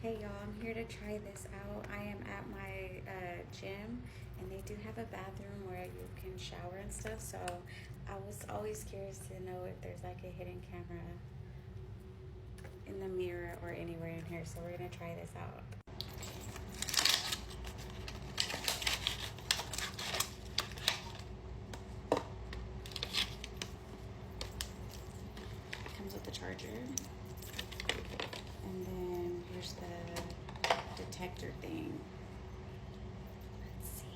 Hey y'all, I'm here to try this out. I am at my gym and they do have a bathroom where you can shower and stuff. So I was always curious to know if there's like a hidden camera in the mirror or anywhere in here. So we're gonna try this out. It comes with the charger. And then here's the detector thing. Let's see.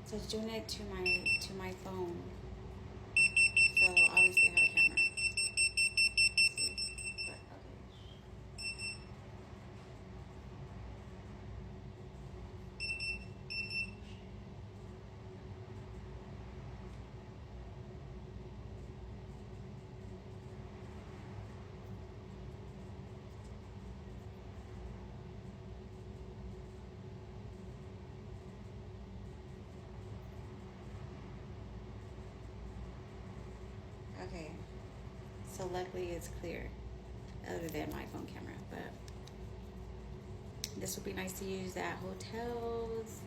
So it's doing it to my phone. So obviously I have a camera. See? But okay. So luckily it's clear, other than my phone camera. But this would be nice to use at hotels,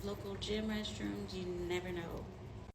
local gym restrooms. You never know.